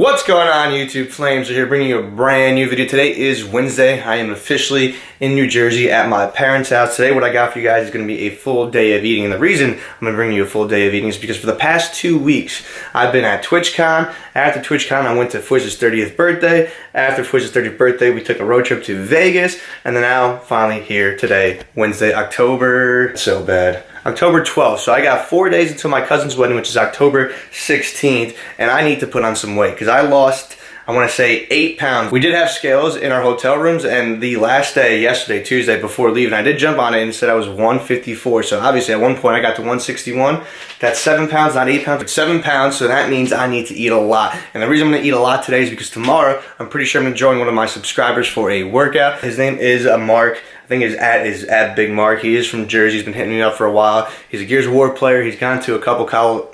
What's going on, YouTube? Flames are here bringing you a brand new video. Today is Wednesday. I am officially in New Jersey at my parents' house. Today what I got for you guys is going to be a full day of eating. And the reason I'm going to bring you a full day of eating is because for the past 2 weeks, I've been at TwitchCon. After TwitchCon, I went to Fwish's 30th birthday. After Fwish's 30th birthday, we took a road trip to Vegas. And then now, finally here today, Wednesday, October 12th. So I got 4 days until my cousin's wedding, which is October 16th, and I need to put on some weight because I lost, I want to say, 8 pounds. We did have scales in our hotel rooms, and the last day, yesterday, Tuesday, before leaving, I did jump on it and said I was 154. So obviously at one point I got to 161. That's 7 pounds, not 8 pounds, but 7 pounds. So that means I need to eat a lot. And the reason I'm going to eat a lot today is because tomorrow I'm pretty sure I'm going to join one of my subscribers for a workout. His name is Mark. I think his @ is @Big Mark. He is from Jersey. He's been hitting me up for a while. He's a Gears of War player. He's gone to a couple Call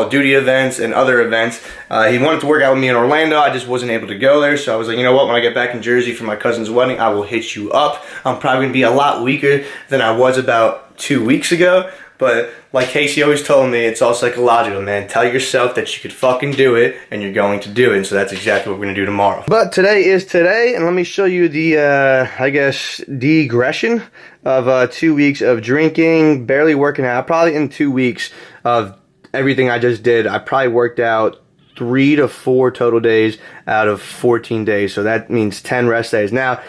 of Duty events and other events. He wanted to work out with me in Orlando. I just wasn't able to go there. So I was like, you know what? When I get back in Jersey for my cousin's wedding, I will hit you up. I'm probably going to be a lot weaker than I was about 2 weeks ago. But like Casey always told me, it's all psychological, man. Tell yourself that you could fucking do it, and you're going to do it. And so that's exactly what we're going to do tomorrow. But today is today, and let me show you the, I guess, digression of 2 weeks of drinking, barely working out. Probably in 2 weeks of everything I just did, I probably worked out 3 to 4 total days out of 14 days. So that means 10 rest days. Now,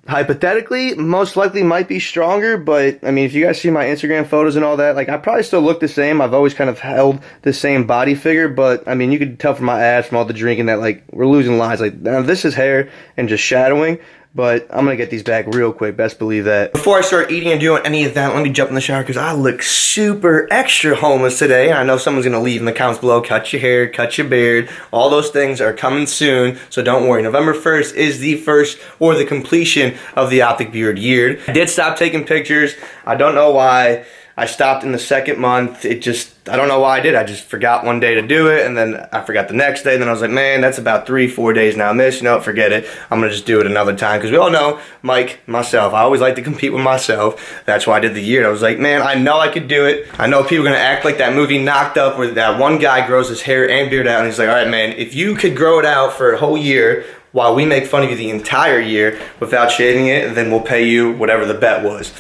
hypothetically, most likely might be stronger, but I mean, if you guys see my Instagram photos and all that, like, I probably still look the same. I've always kind of held the same body figure, but I mean, you could tell from my abs, from all the drinking, that like we're losing lines. Like, now this is hair and just shadowing, but I'm gonna get these back real quick, best believe that. Before I start eating and doing any of that, let me jump in the shower because I look super extra homeless today. I know someone's gonna leave in the comments below, cut your hair, cut your beard. All those things are coming soon, so don't worry. November 1st is the first or the completion of the Optic beard year. I did stop taking pictures. I don't know why. I stopped in the second month. I don't know why I did. I just forgot one day to do it, and then I forgot the next day, and then I was like, man, that's about 3-4 days now missed. You know what, forget it. I'm going to just do it another time, because we all know, Mike, myself, I always like to compete with myself. That's why I did the year. I was like, man, I know I could do it. I know people are going to act like that movie Knocked Up, where that one guy grows his hair and beard out, and he's like, all right, man, if you could grow it out for a whole year, while we make fun of you the entire year without shaving it, then we'll pay you whatever the bet was.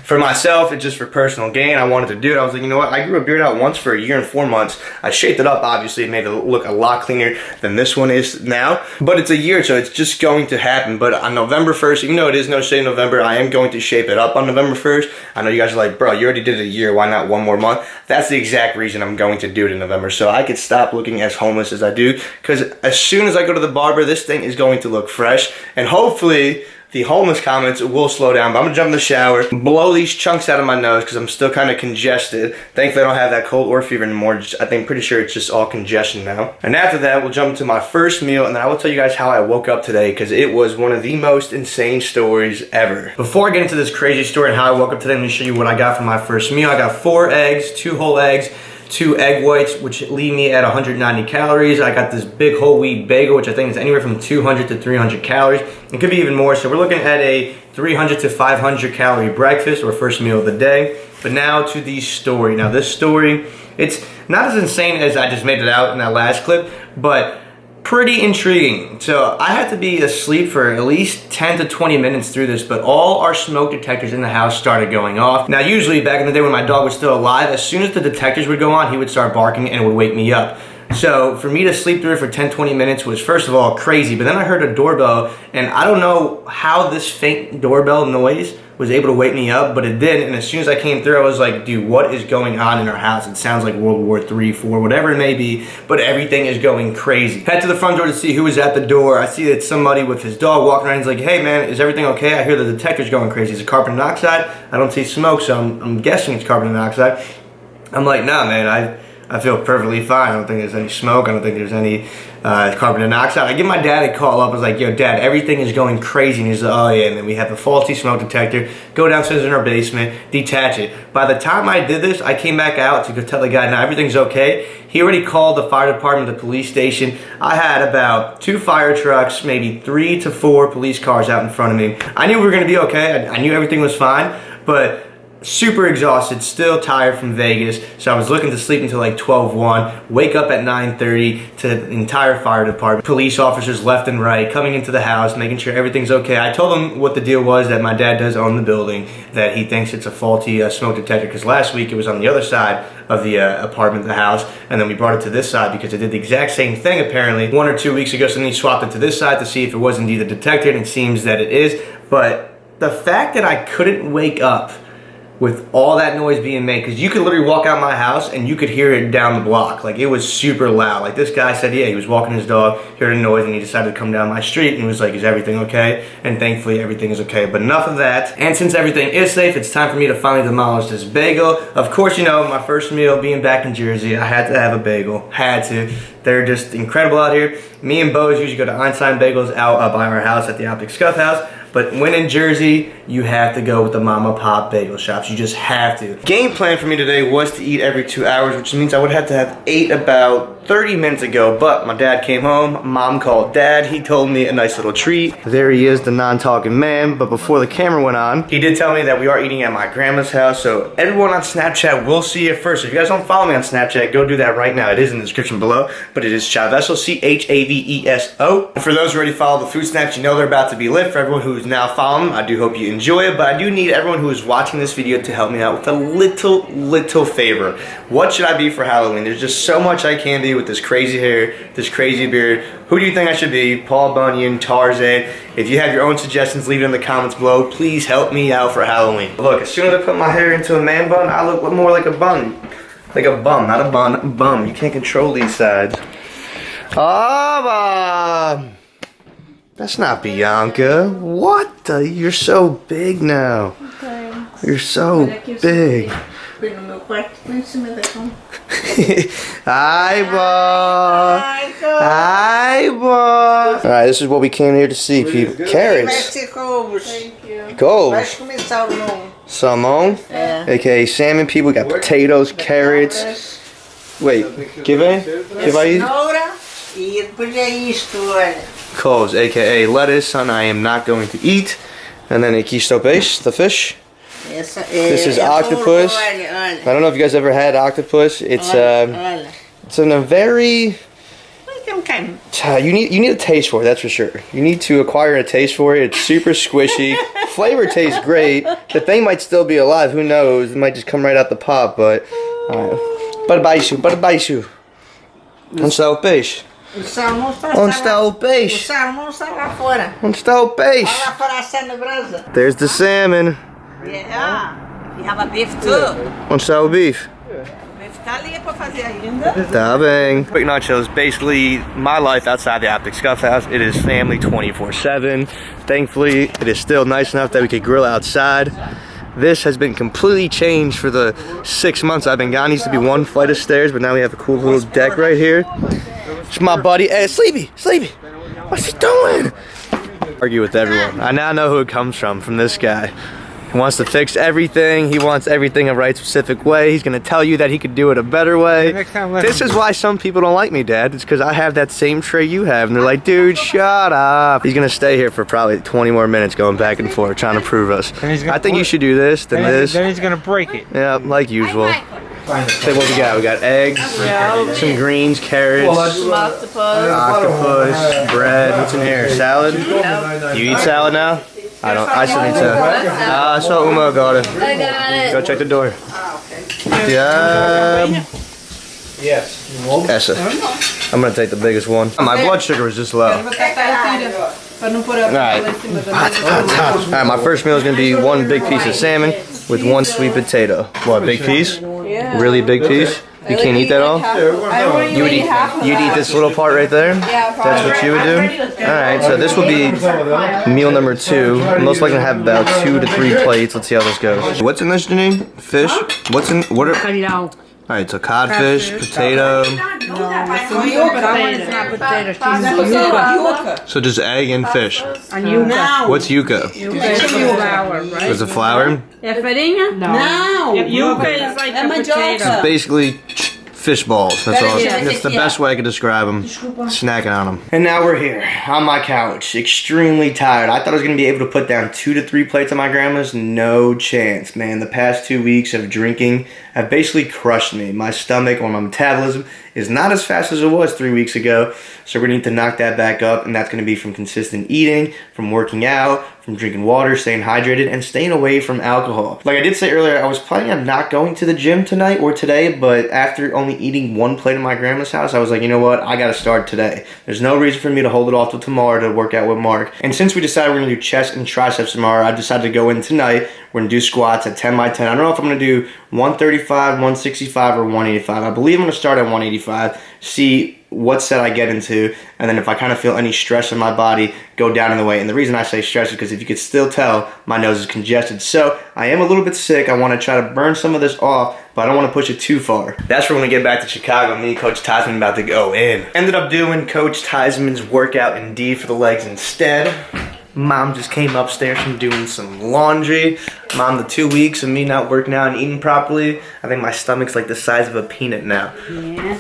For myself, it's just for personal gain. I wanted to do it. I was like, you know what? I grew a beard out once for a year and 4 months. I shaped it up, obviously. It made it look a lot cleaner than this one is now. But it's a year, so it's just going to happen. But on November 1st, even though it is No Shave November, I am going to shape it up on November 1st. I know you guys are like, bro, you already did it a year. Why not one more month? That's the exact reason I'm going to do it in November. So I could stop looking as homeless as I do. Because as soon as I go to the barber, this thing is going to look fresh. And hopefully the homeless comments will slow down. But I'm gonna jump in the shower, blow these chunks out of my nose because I'm still kind of congested. Thankfully I don't have that cold or fever anymore. I'm pretty sure it's just all congestion now. And after that, we'll jump into my first meal, and then I will tell you guys how I woke up today, because it was one of the most insane stories ever. Before I get into this crazy story and how I woke up today, let me show you what I got for my first meal. I got 4 eggs, 2 whole eggs, 2 egg whites, which leave me at 190 calories. I got this big whole wheat bagel, which I think is anywhere from 200 to 300 calories. It could be even more, so we're looking at a 300 to 500 calorie breakfast, or first meal of the day. But now to the story. Now this story, it's not as insane as I just made it out in that last clip, but pretty intriguing. So I had to be asleep for at least 10 to 20 minutes through this, but all our smoke detectors in the house started going off. Now usually back in the day when my dog was still alive, as soon as the detectors would go on, he would start barking and it would wake me up. So for me to sleep through it for 10-20 minutes was, first of all, crazy. But then I heard a doorbell, and I don't know how this faint doorbell noise was able to wake me up, but it did. And as soon as I came through, I was like, dude, what is going on in our house? It sounds like World War III, IV, whatever it may be, but everything is going crazy. Head to the front door to see who is at the door. I see that somebody with his dog walking around. He's like, hey man, is everything okay? I hear the detector's going crazy. Is it carbon monoxide? I don't see smoke, so I'm guessing it's carbon monoxide. I'm like, nah man, I feel perfectly fine. I don't think there's any smoke. I don't think there's any carbon monoxide. I give my dad a call up. I was like, yo, Dad, everything is going crazy. And he's like, oh, yeah. And then we have a faulty smoke detector. Go downstairs in our basement, detach it. By the time I did this, I came back out to go tell the guy, now everything's okay. He already called the fire department, the police station. I had about 2 fire trucks, maybe 3 to 4 police cars out in front of me. I knew we were going to be okay. I knew everything was fine. But super exhausted, still tired from Vegas, so I was looking to sleep until like 12:01, wake up at 9:30 to the entire fire department, police officers left and right, coming into the house, making sure everything's okay. I told them what the deal was, that my dad does own the building, that he thinks it's a faulty smoke detector, because last week it was on the other side of the apartment, the house, and then we brought it to this side because it did the exact same thing apparently 1 or 2 weeks ago, so then he swapped it to this side to see if it was indeed a detector, and it seems that it is. But the fact that I couldn't wake up with all that noise being made, because you could literally walk out my house and you could hear it down the block. Like, it was super loud. Like, this guy said, yeah, he was walking his dog, heard a noise, and he decided to come down my street, and he was like, is everything okay? And thankfully everything is okay. But enough of that. And since everything is safe, it's time for me to finally demolish this bagel. Of course, you know, my first meal being back in Jersey, I had to have a bagel. Had to. They're just incredible out here. Me and Bo's usually go to Einstein Bagels out by our house at the Optic Scuff House. But when in Jersey, you have to go with the mama pop bagel shops. You just have to. Game plan for me today was to eat every 2 hours, which means I would have to have ate about 30 minutes ago. But my dad came home, mom called dad. He told me a nice little treat. There he is, the non-talking man. But before the camera went on, he did tell me that we are eating at my grandma's house. So everyone on Snapchat will see it first. If you guys don't follow me on Snapchat, go do that right now. It is in the description below. But it is Chaveso, Chaveso. And for those who already follow the food snaps, you know they're about to be lit. For everyone who's now following them, I do hope you enjoy it. But I do need everyone who is watching this video to help me out with a little favor. What should I be for Halloween? There's just so much I can be with this crazy hair, this crazy beard. Who do you think I should be? Paul Bunyan, Tarzan? If you have your own suggestions, leave it in the comments below. Please help me out for Halloween. Look, as soon as I put my hair into a man bun, I look more like a bun. Like a bum, not a bun, a bum. You can't control these sides. Oh, that's not Bianca. What the? You're so big now. You're so big. Hi, Bob. Hi, Bob. All right, this is what we came here to see, people. Carrots. Goals. Salmon. AKA salmon, people. We got potatoes, carrots. Wait, give aí? Coles, aka lettuce, son, I am not going to eat. And then aqui está o peixe, the fish. This is octopus. I don't know if you guys ever had octopus. It's in a very you need a taste for it, that's for sure. You need to acquire a taste for it. It's super squishy. Flavor tastes great. The thing might still be alive, who knows? It might just come right out the pot, but para baixo. Onde está o peixe? O salmão está Onde está o peixe? O salmão está lá fora. Onde está o peixe? Olha lá fora assando brasa. There's the salmon. Yeah. You have a beef too. Onde está o beef? O beef está ali para fazer ainda. Tá bem. Quick nutshell is basically my life outside the Optic Scuff House. It is family 24/7. Thankfully, it is still nice enough that we could grill outside. This has been completely changed for the 6 months I've been gone. It used to be one flight of stairs, but now we have a cool little deck right here. It's my buddy. Hey, Sleepy. What's he doing? Argue with everyone. I now know who it comes from this guy. He wants to fix everything. He wants everything a right specific way. He's gonna tell you that he could do it a better way. This is why some people don't like me, Dad. It's because I have that same tray you have. And they're like, dude, shut up. He's gonna stay here for probably 20 more minutes going back and forth trying to prove us. I think you should do this, then this. Then he's gonna break it. Yeah, like usual. Say what we got. We got eggs, some greens, carrots, octopus, bread. What's in here? Salad? You eat salad now? I don't. I still need salad. I saw Uma got it. I got it. Go check the door. Yeah. Yes. Essa. I'm gonna take the biggest one. My blood sugar is just low. Alright, my first meal is going to be one big piece of salmon with one sweet potato. What, big piece? Yeah. Really big piece? You can't eat that all? You'd eat this little part right there? Yeah, that's what you would do? Alright, so this will be meal number 2. I'm most likely going to have about 2 to 3 plates. Let's see how this goes. What's in this, Janine? Fish? What are... Alright, so codfish, potato. So just egg and fish. What's yuca? Is it flour? É farinha? Não. Yuca is like a potato. So basically fish balls. That's all. That's the best way I could describe them. Snacking on them. And now we're here on my couch, extremely tired. I thought I was gonna be able to put down 2 to 3 plates at my grandma's. No chance, man. The past 2 weeks of drinking have basically crushed me. My stomach or my metabolism is not as fast as it was 3 weeks ago. So we're gonna need to knock that back up, and that's gonna be from consistent eating, from working out, from drinking water, staying hydrated, and staying away from alcohol. Like I did say earlier, I was planning on not going to the gym tonight or today, but after only eating 1 plate at my grandma's house, I was like, you know what, I gotta start today. There's no reason for me to hold it off till tomorrow to work out with Mark. And since we decided we're gonna do chest and triceps tomorrow, I decided to go in tonight. We're gonna do squats at 10 by 10. I don't know if I'm gonna do 135, 165, or 185. I believe I'm gonna start at 185, see what set I get into, and then if I kind of feel any stress in my body, go down in the weight. And the reason I say stress is because if you could still tell, my nose is congested. So I am a little bit sick. I want to try to burn some of this off, but I don't want to push it too far. That's where we're going to get back to Chicago. Me and Coach Theismann about to go in. Ended up doing Coach Theismann's workout indeed for the legs instead. Mom just came upstairs from doing some laundry. Mom, the 2 weeks of me not working out and eating properly, I think my stomach's like the size of a peanut now. Yeah,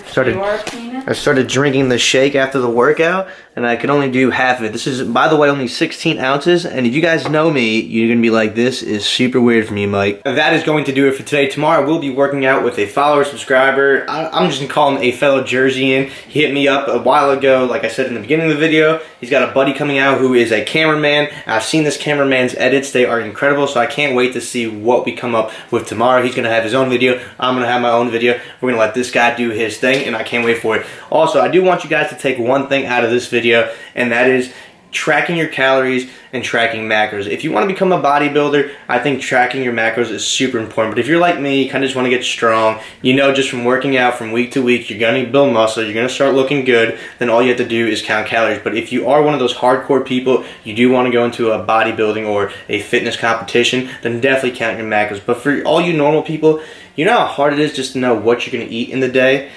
I started drinking the shake after the workout, and I could only do half of it. This is, by the way, only 16 ounces, and if you guys know me, you're gonna be like, this is super weird for me, Mike. That is going to do it for today. Tomorrow, I will be working out with a follower, subscriber. I'm just gonna call him a fellow Jerseyan. He hit me up a while ago, like I said in the beginning of the video. He's got a buddy coming out who is a cameraman. I've seen this cameraman's edits. They are incredible, so I can't wait to see what we come up with tomorrow. He's gonna have his own video. I'm gonna have my own video. We're gonna let this guy do his thing, and I can't wait for it. Also, I do want you guys to take one thing out of this video, and that is tracking your calories and tracking macros. If you want to become a bodybuilder, I think tracking your macros is super important. But if you're like me, you kind of just want to get strong, you know, just from working out from week to week, you're going to build muscle, you're going to start looking good, then all you have to do is count calories. But if you are one of those hardcore people, you do want to go into a bodybuilding or a fitness competition, then definitely count your macros. But for all you normal people, you know how hard it is just to know what you're going to eat in the day?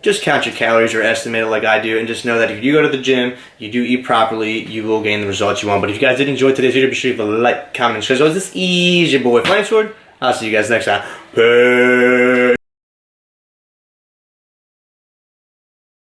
Just count your calories or estimate it like I do, and just know that if you go to the gym, you do eat properly, you will gain the results you want. But if you guys did enjoy today's video, be sure to leave a like, comment, and share. So this is your boy Flamesword. I'll see you guys next time. Peace.